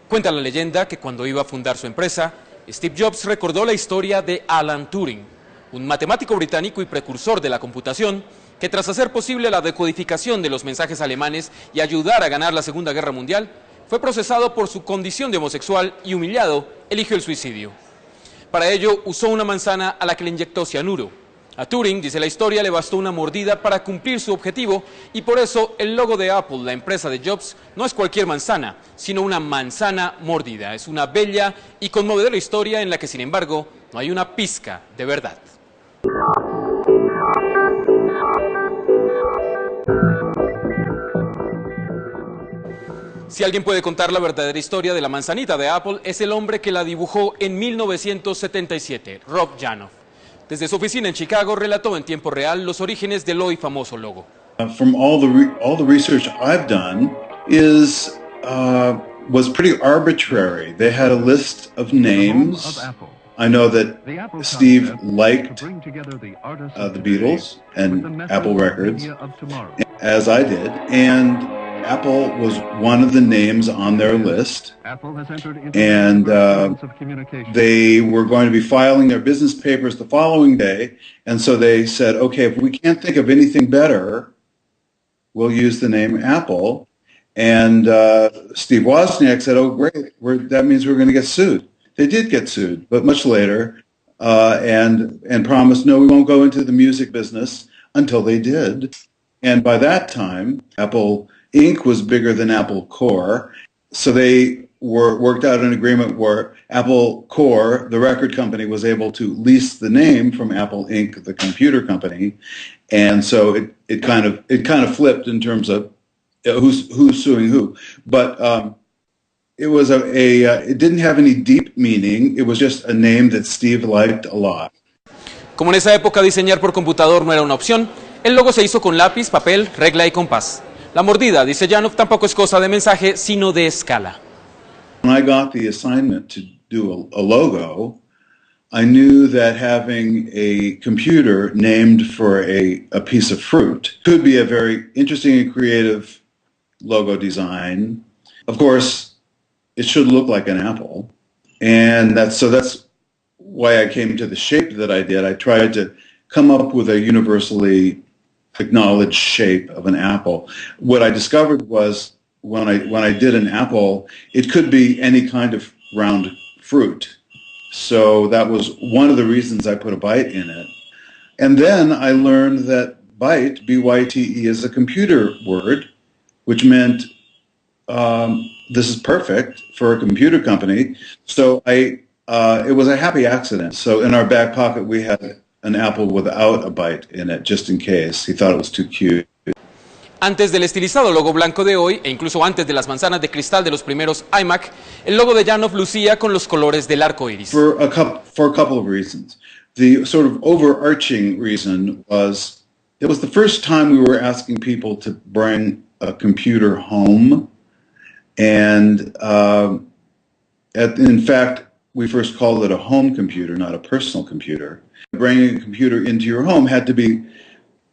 Cuenta la leyenda que cuando iba a fundar su empresa, Steve Jobs recordó la historia de Alan Turing, un matemático británico y precursor de la computación, que tras hacer posible la decodificación de los mensajes alemanes y ayudar a ganar la Segunda Guerra Mundial, fue procesado por su condición de homosexual y humillado, eligió el suicidio. Para ello usó una manzana a la que le inyectó cianuro. A Turing, dice la historia, le bastó una mordida para cumplir su objetivo y por eso el logo de Apple, la empresa de Jobs, no es cualquier manzana, sino una manzana mordida. Es una bella y conmovedora historia en la que, sin embargo, no hay una pizca de verdad. Si alguien puede contar la verdadera historia de la manzanita de Apple, es el hombre que la dibujó en 1977, Rob Janoff. Desde su oficina en Chicago relató en tiempo real los orígenes del hoy famoso logo. From all the research I've done was pretty arbitrary. They had a list of names. I know that Steve liked the Beatles and Apple Records, as I did, and Apple was one of the names on their list, and they were going to be filing their business papers the following day, and so they said, okay, if we can't think of anything better, we'll use the name Apple. And Steve Wozniak said, oh great, that means we're going to get sued. They did get sued, but much later, and promised, no, we won't go into the music business until they did. And by that time, Apple Inc. was bigger than Apple Corps, so they worked out an agreement where Apple Corps, the record company, was able to lease the name from Apple Inc., the computer company, and so it kind of flipped in terms of who's suing who. But it didn't have any deep meaning. It was just a name that Steve liked a lot. Como en esa época diseñar por computador no era una opción, el logo se hizo con lápiz, papel, regla y compás. La mordida, dice Janoff, tampoco es cosa de mensaje, sino de escala. When I got the assignment to do a logo, I knew that having a computer named for a piece of fruit could be a very interesting and creative logo design. Of course, it should look like an apple, and that's why I came to the shape that I did. I tried to come up with a universally acknowledged shape of an apple. What I discovered was when I did an apple, it could be any kind of round fruit. So that was one of the reasons I put a bite in it. And then I learned that byte, B-Y-T-E, is a computer word, which meant this is perfect for a computer company. So it was a happy accident. So in our back pocket we had an apple without a bite in it, just in case. He thought it was too cute. Antes del estilizado logo blanco de hoy, e incluso antes de las manzanas de cristal de los primeros iMac, el logo de Janoff lucía con los colores del arco iris. For a couple of reasons. The sort of overarching reason was it was the first time we were asking people to bring a computer home, and in fact, we first called it a home computer, not a personal computer. Bringing a computer into your home had to be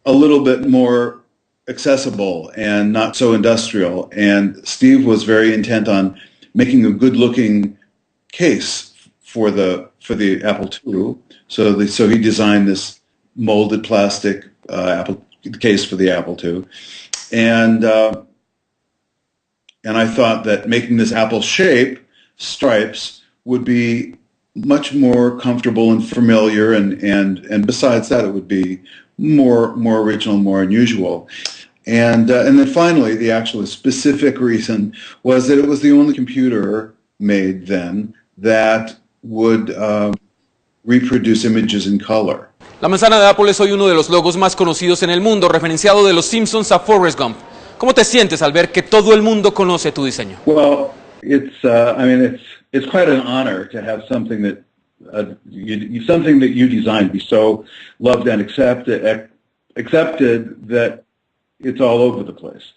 a little bit more accessible and not so industrial. And Steve was very intent on making a good-looking case for the Apple II. So he designed this molded plastic case for the Apple II, and I thought that making this apple shape, stripes, would be much more comfortable and familiar, and besides that, it would be more original, more unusual. And then finally, the actual specific reason was that it was the only computer made then that would reproduce images in color. La manzana de Apple es hoy uno de los logos más conocidos en el mundo, referenciado de los Simpsons a Forrest Gump. ¿Cómo te sientes al ver que todo el mundo conoce tu diseño? Well, it's quite an honor to have something that you designed be so loved and accepted that it's all over the place.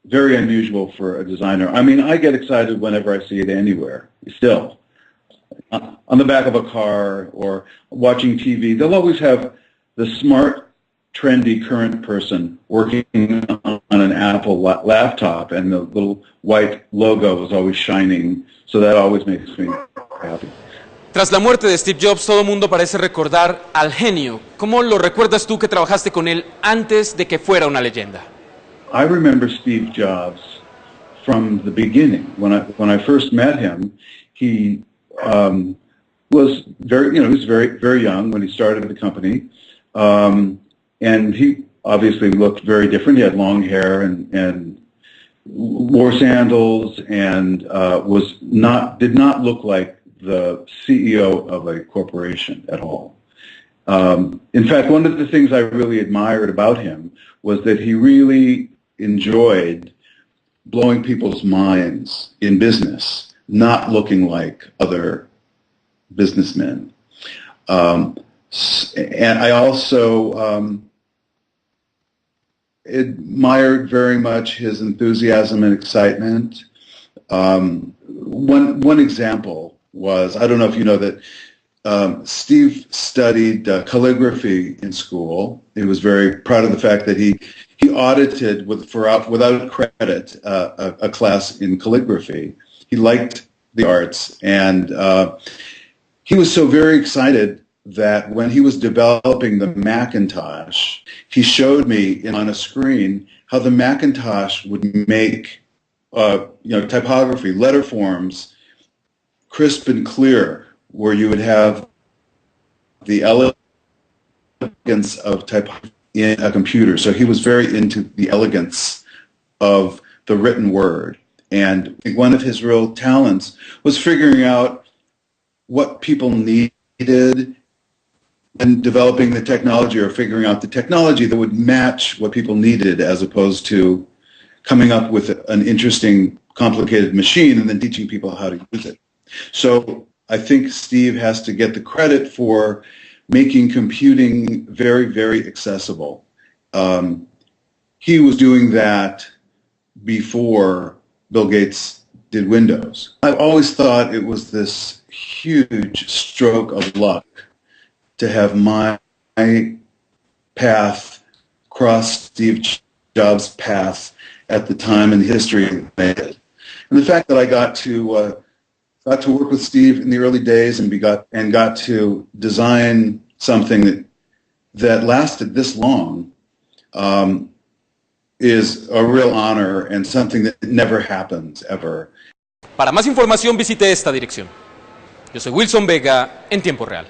Very unusual for a designer. I mean, I get excited whenever I see it anywhere, still. On the back of a car or watching TV, they'll always have the smart, trendy, current person working on on an Apple laptop, and the little white logo was always shining, so that always makes me happy. Tras la muerte de Steve Jobs, todo el mundo parece recordar al genio. ¿Cómo lo recuerdas tú que trabajaste con él antes de que fuera una leyenda? I remember Steve Jobs from the beginning. When I first met him, he was very, he was very young when he started the company, and he obviously looked very different. He had long hair and wore sandals, and did not look like the CEO of a corporation at all. In fact, one of the things I really admired about him was that he really enjoyed blowing people's minds in business, not looking like other businessmen. And I also admired very much his enthusiasm and excitement. One example was, I don't know if you know that Steve studied calligraphy in school. He was very proud of the fact that he audited without credit a class in calligraphy. He liked the arts, and he was so very excited that when he was developing the Macintosh, he showed me on a screen how the Macintosh would make typography, letter forms, crisp and clear, where you would have the elegance of typography in a computer. So he was very into the elegance of the written word. And one of his real talents was figuring out what people needed and developing the technology, or figuring out the technology that would match what people needed, as opposed to coming up with an interesting, complicated machine and then teaching people how to use it. So I think Steve has to get the credit for making computing very, very accessible. He was doing that before Bill Gates did Windows. I've always thought it was this huge stroke of luck to have my path cross Steve Jobs' path at the time in history. And the fact that I got to work with Steve in the early days and got to design something that lasted this long is a real honor, and something that never happens ever. Para más información visite esta dirección. Yo soy Wilson Vega en Tiempo Real.